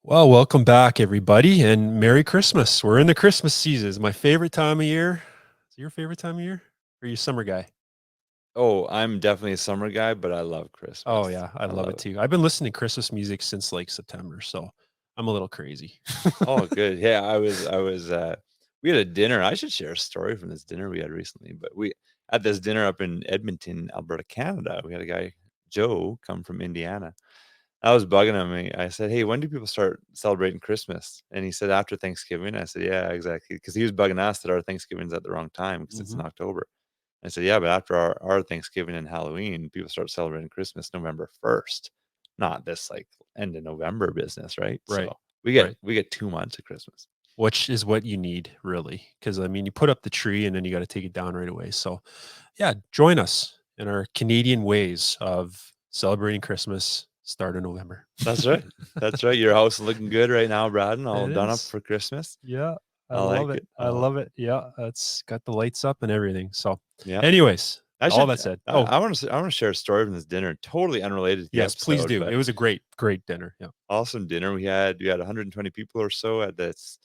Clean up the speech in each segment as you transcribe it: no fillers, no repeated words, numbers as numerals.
Well, welcome back, everybody, and Merry Christmas. We're in the Christmas season. It's my favorite time of year. Is it your favorite time of year? Or are you a summer guy? Oh, I'm definitely a summer guy, but I love Oh, Christmas. yeah, I I love love it it. too. I've been listening to Christmas music since like September, so I'm a little crazy. Oh, good. Yeah, we had a dinner. I should share a story from this dinner we had recently, but we at this dinner up in Edmonton, Alberta, Canada. We had a guy, Joe, come from Indiana. I was bugging him. I said, "Hey, when do people start celebrating Christmas?" And he said, "After Thanksgiving." I said, "Yeah, exactly." Because he was bugging us that our Thanksgiving's at the wrong time because it's in Mhm. October. I said, "Yeah, but after our Thanksgiving and Halloween, people start celebrating Christmas November 1st, not this, like, end of November business, right?" Right, So, we get right. we get 2 months of Christmas. Which is what you need, really, because I mean, you put up the tree and then you got to take it down right away. So, yeah, join us in our Canadian ways of celebrating Christmas. Start in November. That's right. That's right. Your house is looking good right now, Braden, all It done up is. for Christmas. Yeah, I I love like it. it. I love it. Yeah, it's got the lights up and everything. So, Yeah. anyways, I all should that said, I oh, I wanna share a story from this dinner, totally unrelated to the yes, please episode, do. It but was a great, great dinner. Yeah. awesome dinner. We had 120 people or so at this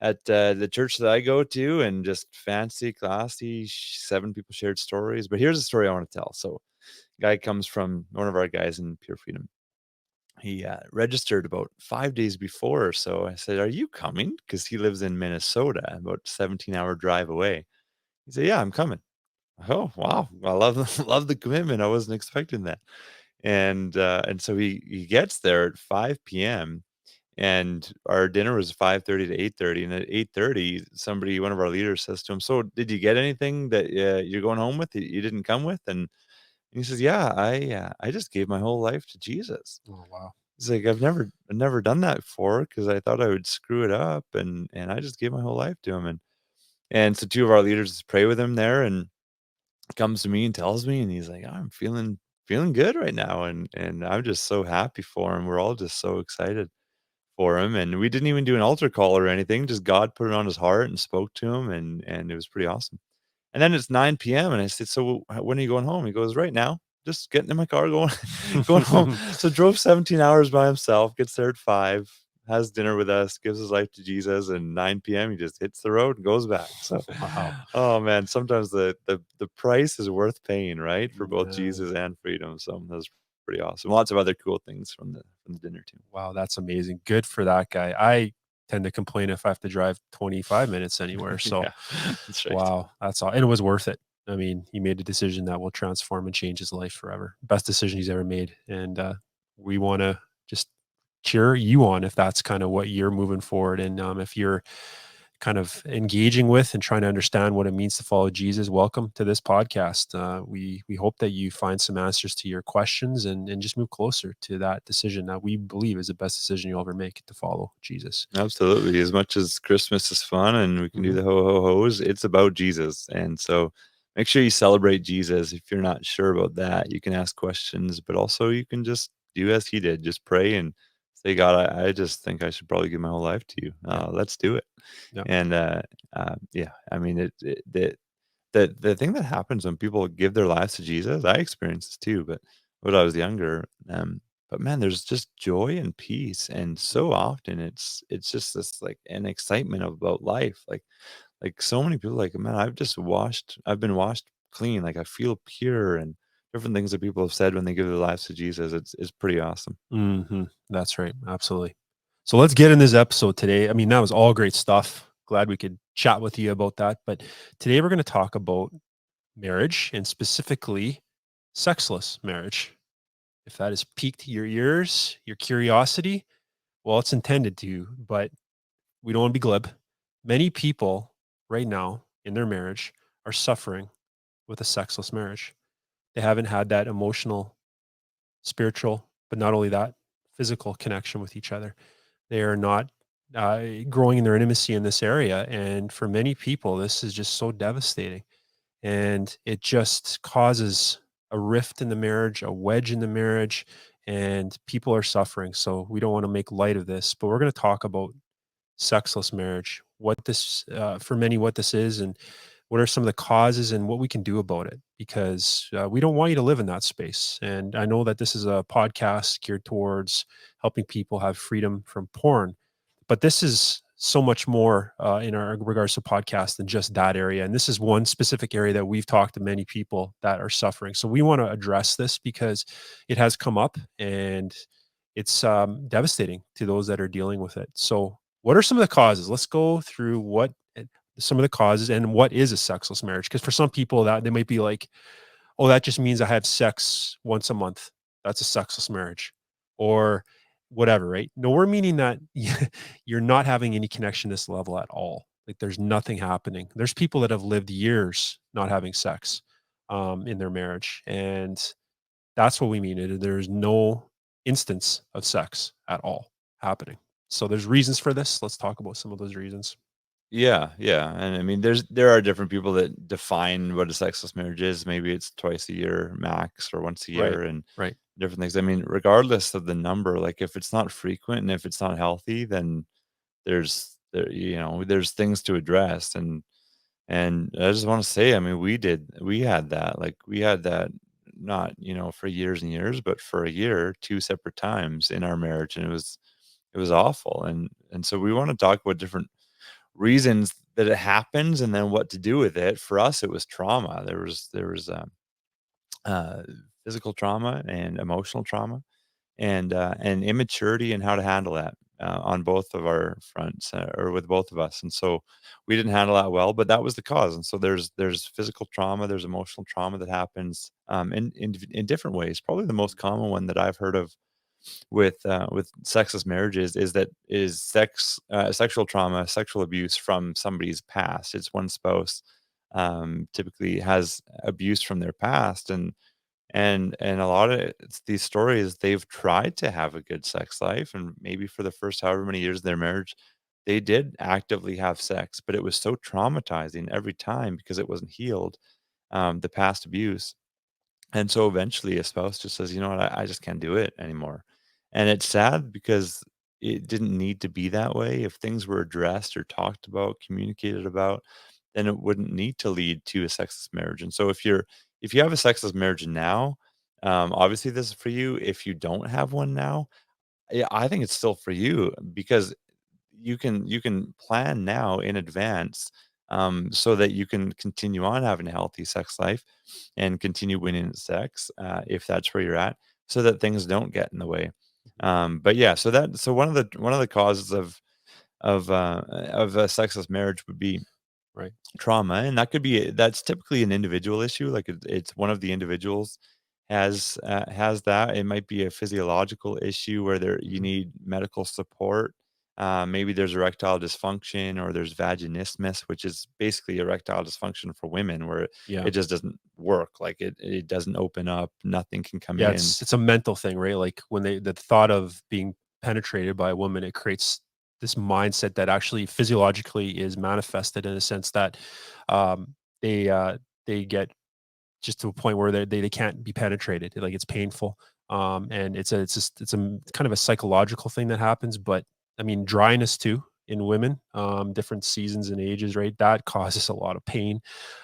at the church that I go to, and just fancy, classy. 7 people shared stories. But here's a story I want to tell. So, guy comes from one of our guys in Pure Freedom. He registered about 5 days before or so. I said, "Are you coming?" Because he lives in Minnesota, about 17-hour drive away. He said, "Yeah, I'm coming." Oh, wow. I love love the commitment. I wasn't expecting that. And so he gets there at 5 p.m., and our dinner was 5:30 to 8:30, and at 8:30, one of our leaders says to him, "So, did you get anything that, you're going home with, that you didn't come with?" And he says, "Yeah, I just gave my whole life to Jesus." Oh, wow. He's like, "I've never done that before because I thought I would screw it up, and I just gave my whole life to him." And so 2 of our leaders pray with him there, and comes to me and tells me, and he's like, "I'm feeling good right now," and I'm just so happy for him. We're all just so excited for him, and we didn't even do an altar call or anything, just God put it on his heart and spoke to him, and it was pretty awesome. And then it's 9 p.m., and I said, "So, when are you going home?" He goes, "Right now, just getting in my car, going going home." So drove 17 hours by himself, gets there at 5, has dinner with us, gives his life to Jesus, and 9 p.m., he just hits the road and goes back. So, Wow. oh, man, sometimes the price is worth paying, right, for both Yeah. Jesus and freedom. So that's pretty awesome. Lots of other cool things from the dinner too. Wow, that's amazing. Good for that guy. I tend to complain if I have to drive 25 minutes anywhere. So, Yeah, that's right. wow, that's all. And it was worth it. I mean, he made a decision that will transform and change his life forever. Best decision he's ever made. And we want to just cheer you on if that's kind of what you're moving forward. And if you're kind of engaging with and trying to understand what it means to follow Jesus, welcome to this podcast. We hope that you find some answers to your questions and just move closer to that decision that we believe is the best decision you'll ever make to follow Jesus. Absolutely. As much as Christmas is fun and we can do Mhm. the ho ho hos, it's about Jesus. And so make sure you celebrate Jesus. If you're not sure about that, you can ask questions, but also you can just do as he did. Just pray and say, "God, I just think I should probably give my whole life to you. Yeah, Let's do it." yeah, And yeah, I mean, the thing that happens when people give their lives to Jesus, I experienced this too, but when I was younger, but man, there's just joy and peace, and so often it's just this, like, an excitement about life, like so many people, like, man, I've been washed clean, like I feel pure, and different things that people have said when they give their lives to Jesus. It's pretty awesome. that's right. Absolutely. So let's get in this episode today. I mean, that was all great stuff. Glad we could chat with you about that. But today we're going to talk about marriage and specifically sexless marriage. If that has piqued your ears, your curiosity, well, it's intended to, but we don't want to be glib. Many people right now in their marriage are suffering with a sexless marriage. They haven't had that emotional, spiritual, but not only that, physical connection with each other. They are not growing in their intimacy in this area. And for many people, this is just so devastating. And it just causes a rift in the marriage, a wedge in the marriage, and people are suffering. So we don't want to make light of this, but we're going to talk about sexless marriage, what this for many, what this is, and what are some of the causes and what we can do about it, because we don't want you to live in that space. And I know that this is a podcast geared towards helping people have freedom from porn, but this is so much more in our regards to podcast than just that area. And this is one specific area that we've talked to many people that are suffering. So we want to address this because it has come up, and it's devastating to those that are dealing with it. So what are some of the causes? Let's go through some of the causes and what is a sexless marriage. Because for some people, that they might be like, oh, that just means I have sex once a month. That's a sexless marriage, or whatever, right? No, we're meaning that you're not having any connection to this level at all. Like there's nothing happening. There's people that have lived years not having sex in their marriage, and that's what we mean. There's no instance of sex at all happening. So there's reasons for this. Let's talk about some of those reasons. Yeah, yeah, and I mean, there are different people that define what a sexless marriage is. Maybe it's twice a year max or once a Right. year and Right. different things. I mean, regardless of the number, like if it's not frequent and if it's not healthy, then there's things to address. And I just want to say, I mean, we had that not, for years and years, but for a year, two separate times in our marriage, and it was awful. And so we want to talk about different reasons that it happens and then what to do with it. For us, it was trauma. There was uh, physical trauma and emotional trauma and immaturity and how to handle that on both of our fronts or with both of us. And so we didn't handle that well, but that was the cause. And so there's physical trauma, there's emotional trauma that happens in different ways. Probably the most common one that I've heard of with sexless marriages is sexual trauma, sexual abuse from somebody's past. It's one spouse typically has abuse from their past, and a lot of these stories, they've tried to have a good sex life, and maybe for the first however many years of their marriage, they did actively have sex, but it was so traumatizing every time because it wasn't healed, the past abuse. And so eventually a spouse just says, "You know what? I just can't do it anymore." And it's sad because it didn't need to be that way. If things were addressed or talked about, communicated about, then it wouldn't need to lead to a sexless marriage. And so if you have a sexless marriage now, obviously this is for you. If you don't have one now, yeah, I think it's still for you because you can plan now in advance, so that you can continue on having a healthy sex life and continue winning at sex, if that's where you're at, so that things don't get in the way. But yeah, so one of the causes of a sexless marriage would be Right. trauma, and that's typically an individual issue, like, it's one of the individuals has that. It might be a physiological issue where you Mhm. need medical support. Maybe there's erectile dysfunction or there's vaginismus, which is basically erectile dysfunction for women, where Yeah. it just doesn't work, like, it doesn't open up, nothing can come Yeah, in. it's a mental thing, right? Like when the thought of being penetrated by a woman, it creates this mindset that actually physiologically is manifested in a sense that um, they they get just to a point where they can't be penetrated. Like it's painful, and it's kind of a psychological thing that happens. But I mean, dryness too in women, different seasons and ages, right? That causes a lot of pain,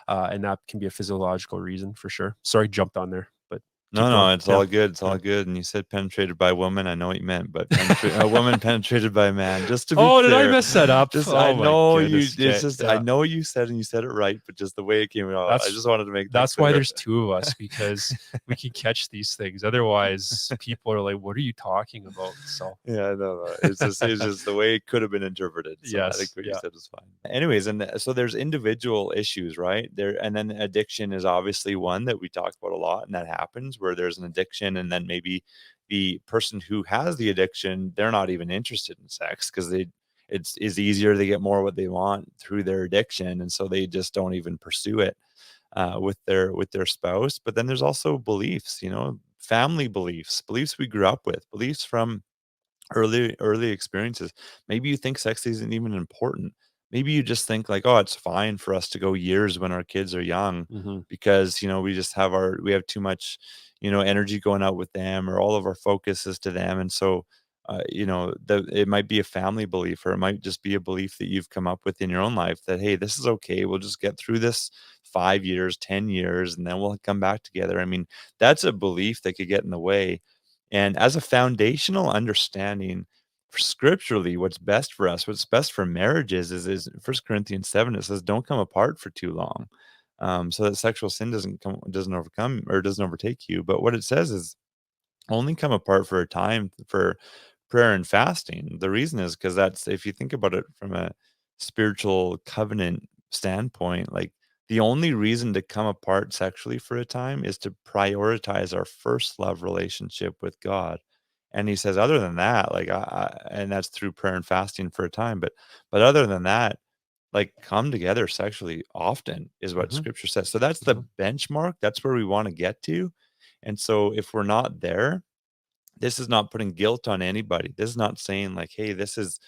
and that can be a physiological reason for sure. Sorry, jumped on there, but No, keep going. no, it's Yeah. all good, it's Yeah. all good, and you said penetrated by a woman, I know what you meant, but a woman penetrated by a man, just to be Oh, did I clear. mess that up? Just I Oh my know you goodness. it's Okay. just I Yeah. know you said and you said it right, but just the way it came out, I That's just wanted to make that that's why clear. there's two of us, because we can catch these things. Otherwise, people are like, "What are you talking about?" So, Yeah, no, no. It's just the way it could have been interpreted. So I think yes, what you yeah. said was fine. Anyways, so there's individual issues, right? And then addiction is obviously one that we talk about a lot, and that happens where there's an addiction, and then maybe the person who has the addiction, they're not even interested in sex because it's easier to get more what they want through their addiction, and so they just don't even pursue it with their spouse. But then there's also beliefs, family beliefs we grew up with, beliefs from early experiences. Maybe you think sex isn't even important. Maybe you just think like, oh, it's fine for us to go years when our kids are young Mhm. because we have too much energy going out with them, or all of our focus is to them. And so it might be a family belief, or it might just be a belief that you've come up with in your own life that, hey, this is okay. We'll just get through this 5 years, 10 years, and then we'll come back together. I mean, that's a belief that could get in the way. And as a foundational understanding, scripturally, what's best for us, what's best for marriages is 1 Corinthians 7, it says, don't come apart for too long. So that sexual sin doesn't overcome or doesn't overtake you. But what it says is only come apart for a time for prayer and fasting. The reason is because that's, if you think about it from a spiritual covenant standpoint, like the only reason to come apart sexually for a time is to prioritize our first love relationship with God. And he says, other than that, like, and that's through prayer and fasting for a time. But other than that, like, come together sexually often is what Mhm, scripture says. So that's the mhm, benchmark. That's where we want to get to. And so if we're not there, this is not putting guilt on anybody. This is not saying like, "Hey, this is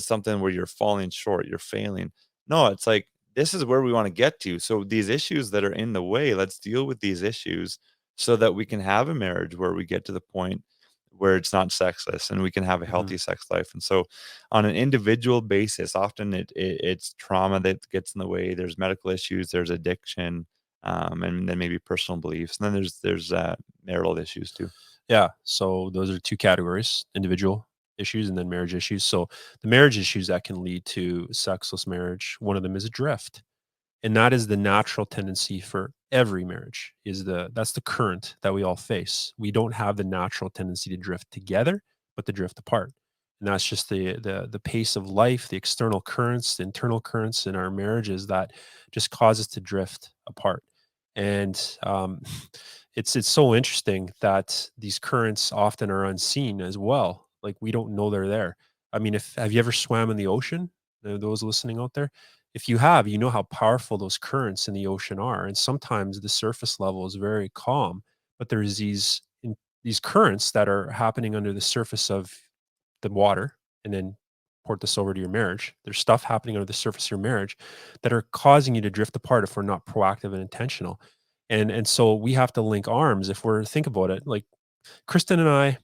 something where you're falling short, you're failing." No, it's like, this is where we wanna get to. So these issues that are in the way, let's deal with these issues so that we can have a marriage where we get to the point where it's not sexless and we can have a mhm. healthy sex life. And so on an individual basis, often it's trauma that gets in the way. There's medical issues, there's addiction, and then maybe personal beliefs. And then there's marital issues too. Yeah, so those are 2 categories, individual issues and then marriage issues. So, the marriage issues that can lead to sexless marriage, one of them is drift. And that is the natural tendency for every marriage, that's the current that we all face. We don't have the natural tendency to drift together, but to drift apart. And that's just the pace of life, the external currents, the internal currents in our marriages that just cause us to drift apart. And it's so interesting that these currents often are unseen as well. Like, we don't know they're there. I mean, if have you ever swam in the ocean? Those listening out there, if you have, you know how powerful those currents in the ocean are. And sometimes the surface level is very calm, but there's these currents that are happening under the surface of the water. And then port this over to your marriage. There's stuff happening under the surface of your marriage that are causing you to drift apart if we're not proactive and intentional. And so we have to link arms if we're think about it. Like, Kristen and I,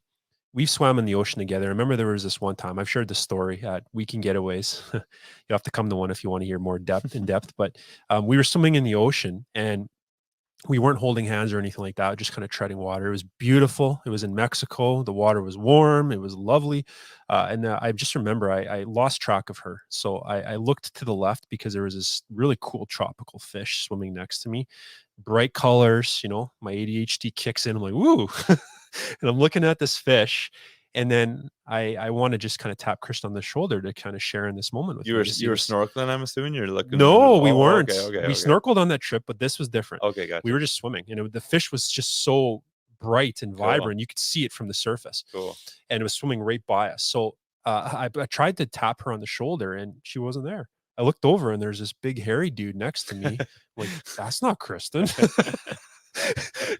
we've swam in the ocean together. I remember there was this one time, I've shared this story at weekend getaways. You'll have to come to one if you want to hear more depth. But we were swimming in the ocean and we weren't holding hands or anything like that, just kind of treading water. It was beautiful. It was in Mexico. The water was warm. It was lovely. And I just remember I lost track of her. So I looked to the left because there was this really cool tropical fish swimming next to me, bright colors. My ADHD kicks in. I'm like, woo. And I'm looking at this fish. And then I want to just kind of tap Kristen on the shoulder to kind of share in this moment with You me were to see you were this. snorkeling, I'm assuming? You're looking under No, the we okay, weren't. okay, We okay. snorkeled on that trip, but this was different. Okay, We were gotcha. just swimming, and the fish was just so bright and Cool, vibrant. You could see it from the surface, cool. and it was swimming right by us. So I tried to tap her on the shoulder, and she wasn't there. I looked over, and there's this big hairy dude next to me. I'm like, that's not Kristen.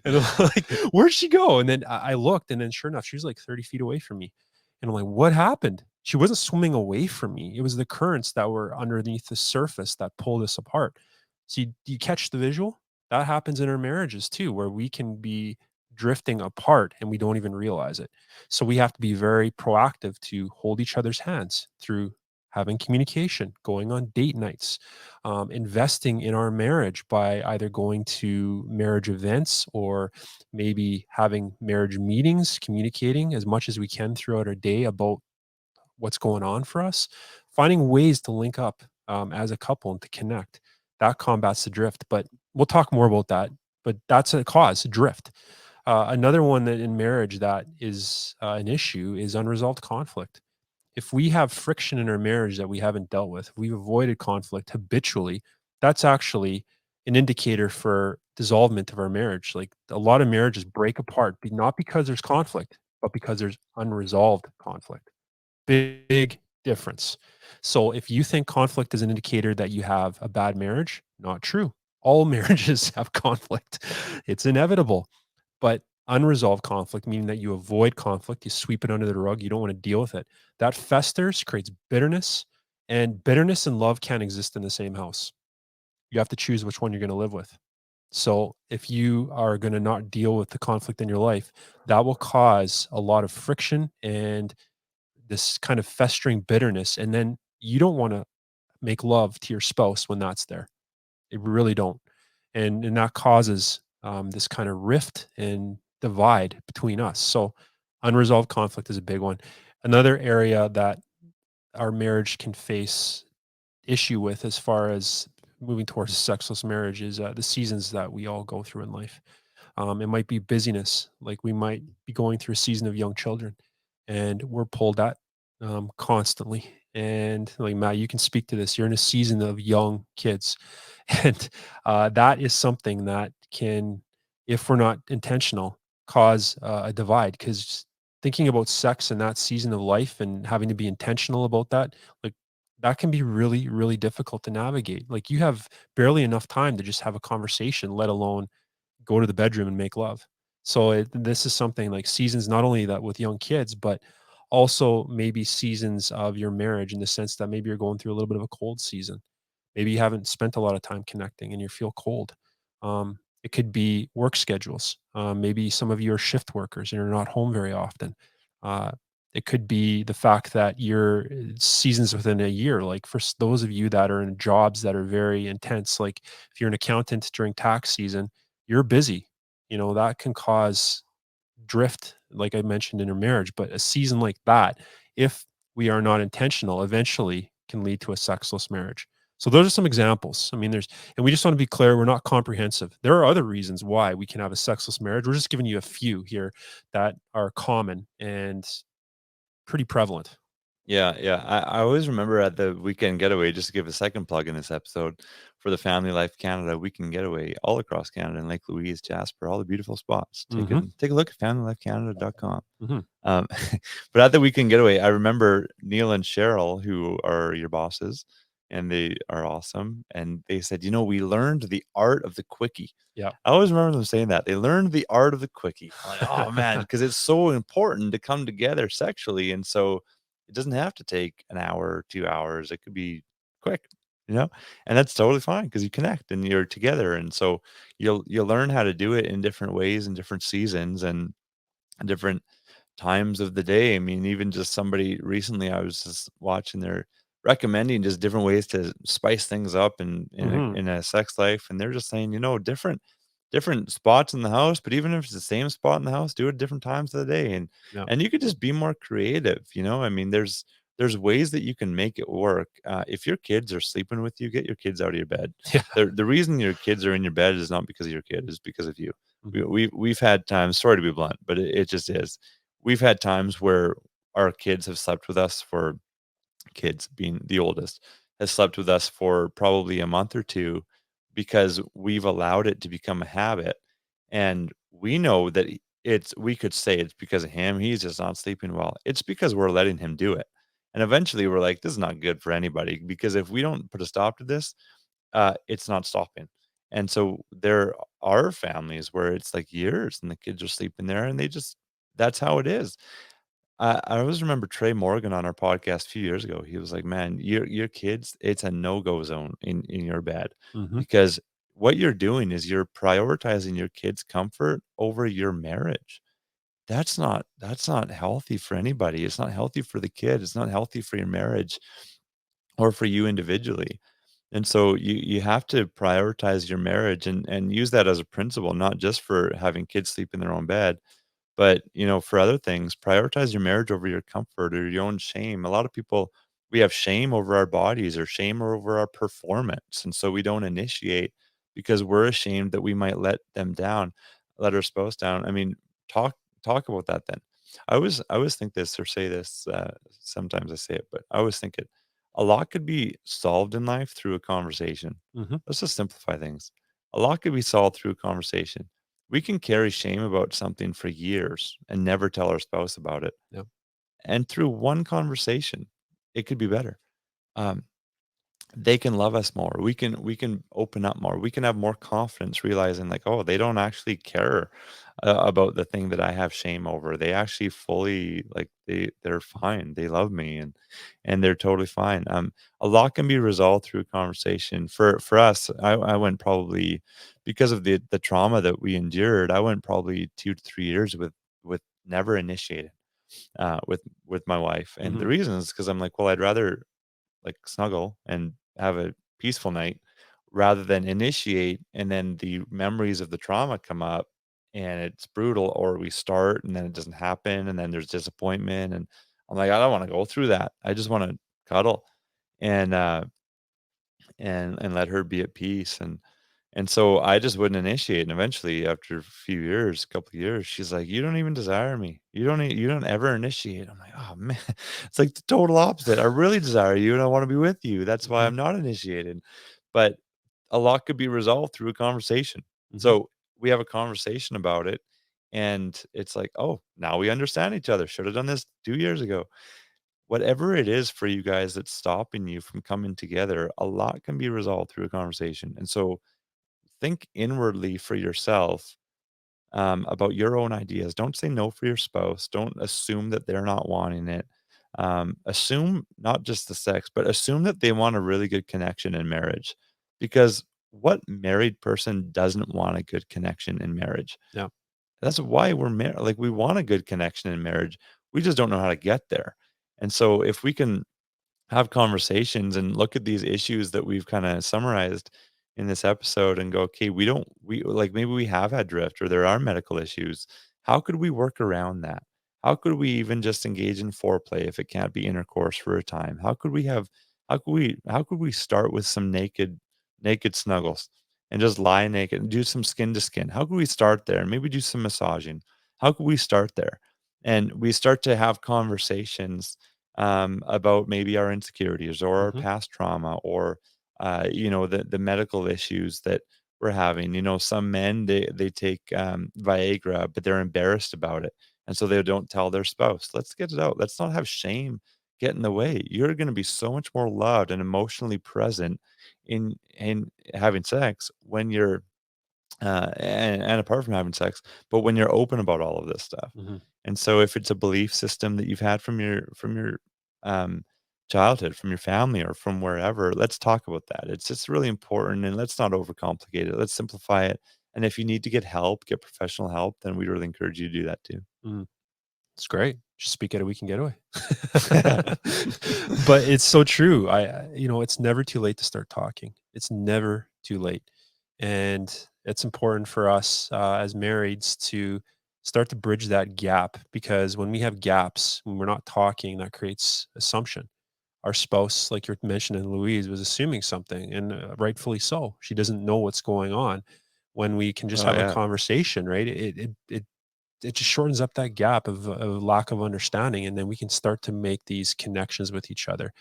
And I'm like, where'd she go? And then I looked, and then sure enough, she was like 30 feet away from me. And I'm like, what happened? She wasn't swimming away from me. It was the currents that were underneath the surface that pulled us apart. See, do you catch the visual? That happens in our marriages too, where we can be drifting apart and we don't even realize it. So we have to be very proactive to hold each other's hands through having communication, going on date nights, investing in our marriage by either going to marriage events or maybe having marriage meetings, communicating as much as we can throughout our day about what's going on for us, finding ways to link up as a couple and to connect. That combats the drift. But we'll talk more about that. But that's a cause, drift. Another one that in marriage that is an issue is unresolved conflict. If we have friction in our marriage that we haven't dealt with, if we've avoided conflict habitually, that's actually an indicator for dissolvement of our marriage. Like, a lot of marriages break apart, not because there's conflict, but because there's unresolved conflict. Big difference. So if you think conflict is an indicator that you have a bad marriage, not true. All marriages have conflict. It's inevitable. But unresolved conflict, meaning that you avoid conflict, you sweep it under the rug, you don't want to deal with it. That festers, creates bitterness, and bitterness and love can't exist in the same house. You have to choose which one you're going to live with. So if you are going to not deal with the conflict in your life, that will cause a lot of friction and this kind of festering bitterness, and then you don't want to make love to your spouse when that's there. They really don't. And that causes this kind of rift and divide between us. So unresolved conflict is a big one. Another area that our marriage can face issue with as far as moving towards a sexless marriage is the seasons that we all go through in life. It might be busyness, like we might be going through a season of young children, and we're pulled at constantly. And like Matt, you can speak to this. You're in a season of young kids, and that is something that can, if we're not intentional, cause a divide. Because thinking about sex in that season of life and having to be intentional about that, like that can be really, really difficult to navigate. Like you have barely enough time to just have a conversation, let alone go to the bedroom and make love. So this is something like seasons, not only that with young kids, but also maybe seasons of your marriage in the sense that maybe you're going through a little bit of a cold season. Maybe you haven't spent a lot of time connecting and you feel cold. It could be work schedules. Maybe some of you are shift workers and you're not home very often. Uh, it could be the fact that you're seasons within a year. Like for those of you that are in jobs that are very intense, like if you're an accountant during tax season, you're busy. That can cause drift, like I mentioned in your marriage. But a season like that, if we are not intentional, eventually can lead to a sexless marriage. So those are some examples. I mean, and we just want to be clear, we're not comprehensive. There are other reasons why we can have a sexless marriage. We're just giving you a few here that are common and pretty prevalent. Yeah, yeah. I always remember at the weekend getaway, just to give a second plug in this episode, for the Family Life Canada weekend getaway all across Canada in Lake Louise, Jasper, all the beautiful spots. Hmm. Take a look at familylifecanada.com. Hmm. Um, but at the weekend getaway, I remember Neil and Cheryl, who are your bosses, and they are awesome. And they said, we learned the art of the quickie. Yeah. I always remember them saying that. They learned the art of the quickie. I'm like, oh man, because it's so important to come together sexually. And so it doesn't have to take an hour, 2 hours. It could be quick, you know? And that's totally fine because you connect and you're together. And so you'll learn how to do it in different ways in different seasons and different times of the day. I mean, even just somebody recently I was just watching, they're recommending just different ways to spice things up Hmm. in a sex life. And they're just saying, different spots in the house, but even if it's the same spot in the house, do it different times of the day. Yeah. And you could just be more creative. I mean, there's ways that you can make it work. If your kids are sleeping with you, get your kids out of your bed. Yeah. The reason your kids are in your bed is not because of your kid, it's because of you. Hmm. We've had times, sorry to be blunt, but it just is. We've had times where our kids have slept with us for kids being the oldest, has slept with us for probably a month or 2 because we've allowed it to become a habit, and we know that we could say it's because of him, he's just not sleeping well. It's because we're letting him do it, and eventually we're like, "This is not good for anybody," because if we don't put a stop to this, it's not stopping. And so there are families where it's like years and the kids are sleeping there and that's how it is. I always remember Trey Morgan on our podcast a few years ago. He was like, "Man, your kids, it's a no-go zone in your bed Hmm. because what you're doing is you're prioritizing your kids' comfort over your marriage. That's not healthy for anybody. It's not healthy for the kid. It's not healthy for your marriage or for you individually. And so you have to prioritize your marriage and use that as a principle, not just for having kids sleep in their own bed, but, for other things, prioritize your marriage over your comfort or your own shame. A lot of people, we have shame over our bodies or shame over our performance. And so we don't initiate because we're ashamed that we might let them down, let our spouse down. I mean, talk talk about that then. I always think this or say this, sometimes I say it, but I always think it. A lot could be solved in life through a conversation. Hmm. Let's just simplify things. A lot could be solved through a conversation. We can carry shame about something for years and never tell our spouse about it. Yeah. And through one conversation, it could be better. Um, they can love us more. We can open up more. We can have more confidence realizing like, oh, they don't actually care about the thing that I have shame over. They actually fully like they're fine. They love me and they're totally fine. A lot can be resolved through conversation. For us, I went probably because of the trauma that we endured, I went probably 2 to 3 years with never initiating. with my wife, and the Mhm. reason is because I'm like, well, I'd rather like snuggle and have a peaceful night rather than initiate and then the memories of the trauma come up and it's brutal, or we start and then it doesn't happen and then there's disappointment, and I'm like, I don't want to go through that. I just want to cuddle and and let her be at peace, and so I just wouldn't initiate, and eventually after a few years, a couple of years, she's like, "You don't even desire me. You don't ever initiate." I'm like, "Oh, man." It's like the total opposite. I really desire you, and I wanna be with you. That's why Mhm. I'm not initiated. But a lot could be resolved through a conversation. Mhm. So, we have a conversation about it, and it's like, "Oh, now we understand each other. Should have done this 2 years ago." Whatever it is for you guys that's stopping you from coming together, a lot can be resolved through a conversation, and so think inwardly for yourself about your own ideas. Don't say no for your spouse. Don't assume that they're not wanting it. Assume not just the sex, but assume that they want a really good connection in marriage. Because what married person doesn't want a good connection in marriage? Yeah. That's why we're married. Like we want a good connection in marriage. We just don't know how to get there. And so if we can have conversations and look at these issues that we've kind of summarized in this episode and go, okay, we like maybe we have had drift or there are medical issues. How could we work around that? How could we even just engage in foreplay if it can't be intercourse for a time? How could we start with some naked snuggles and just lie naked and do some skin to skin? How could we start there and maybe do some massaging? How could we start there? And we start to have conversations about maybe our insecurities or our Mhm. past trauma or the medical issues that we're having. You know, some men they take Viagra, but they're embarrassed about it, and so they don't tell their spouse. Let's get it out. Let's not have shame get in the way. You're going to be so much more loved and emotionally present in having sex when you're and apart from having sex, but when you're open about all of this stuff. Mhm. And so if it's a belief system that you've had from your um, childhood, from your family, or from wherever, let's talk about that. It's just really important, and let's not overcomplicate it. Let's simplify it. And if you need to get help, get professional help, then we really encourage you to do that too. Mhm. It's great. Just speak at a weekend getaway. But it's so true. It's never too late to start talking. It's never too late. And it's important for us as marrieds to start to bridge that gap, because when we have gaps, when we're not talking, that creates assumption. Our spouse, like you're mentioning, Louise, was assuming something, and rightfully so. She doesn't know what's going on. When we can just Oh have a yeah. conversation, right? It just shortens up that gap of lack of understanding, and then we can start to make these connections with each other.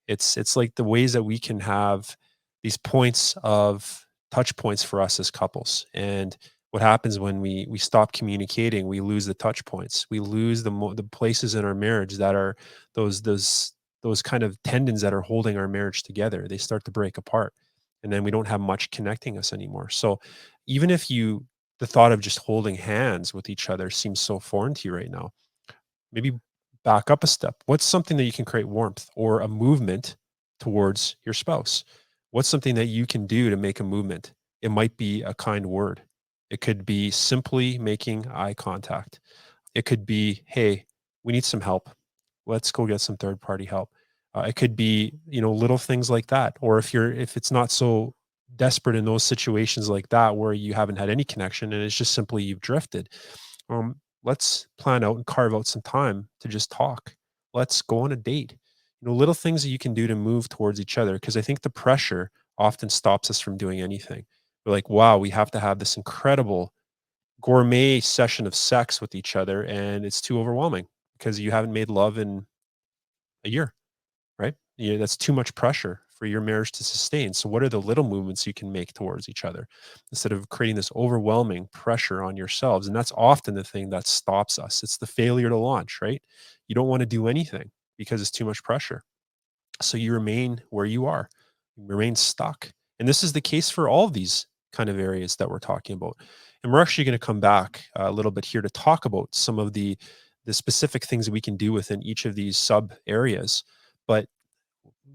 It's like the ways that we can have these points of touch points for us as couples. And what happens when we stop communicating, we lose the touch points. We lose the places in our marriage that are those those those kind of tendons that are holding our marriage together. They start to break apart. And then we don't have much connecting us anymore. So even if you the thought of just holding hands with each other seems so foreign to you right now, maybe back up a step. What's something that you can create warmth or a movement towards your spouse? What's something that you can do to make a movement? It might be a kind word. It could be simply making eye contact. It could be, hey, we need some help. Let's go get some third party help. It could be, little things like that. Or if it's not so desperate in those situations like that where you haven't had any connection and it's just simply you've drifted, let's plan out and carve out some time to just talk. Let's go on a date. Little things that you can do to move towards each other. Because I think the pressure often stops us from doing anything. We're like, wow, we have to have this incredible gourmet session of sex with each other, and it's too overwhelming because you haven't made love in a year, right? That's too much pressure for your marriage to sustain. So what are the little movements you can make towards each other instead of creating this overwhelming pressure on yourselves? And that's often the thing that stops us. It's the failure to launch, right? You don't want to do anything because it's too much pressure. So you remain where you are, you remain stuck. And this is the case for all of these kind of areas that we're talking about. And we're actually going to come back a little bit here to talk about some of the specific things that we can do within each of these sub areas. But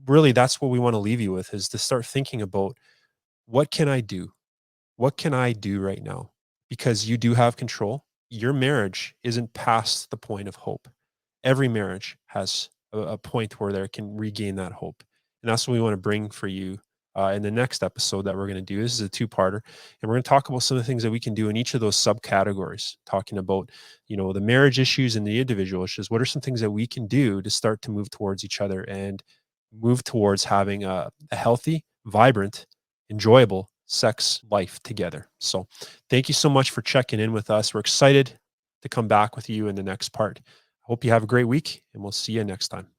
really, that's what we want to leave you with, is to start thinking about, what can I do? What can I do right now? Because you do have control. Your marriage isn't past the point of hope. every marriage has a point where they can regain that hope. And that's what we want to bring for you in the next episode that we're going to do. This is a two-parter, and we're going to talk about some of the things that we can do in each of those subcategories, talking about, the marriage issues and the individual issues. What are some things that we can do to start to move towards each other and move towards having a healthy, vibrant, enjoyable sex life together? So thank you so much for checking in with us. We're excited to come back with you in the next part. Hope you have a great week, and we'll see you next time.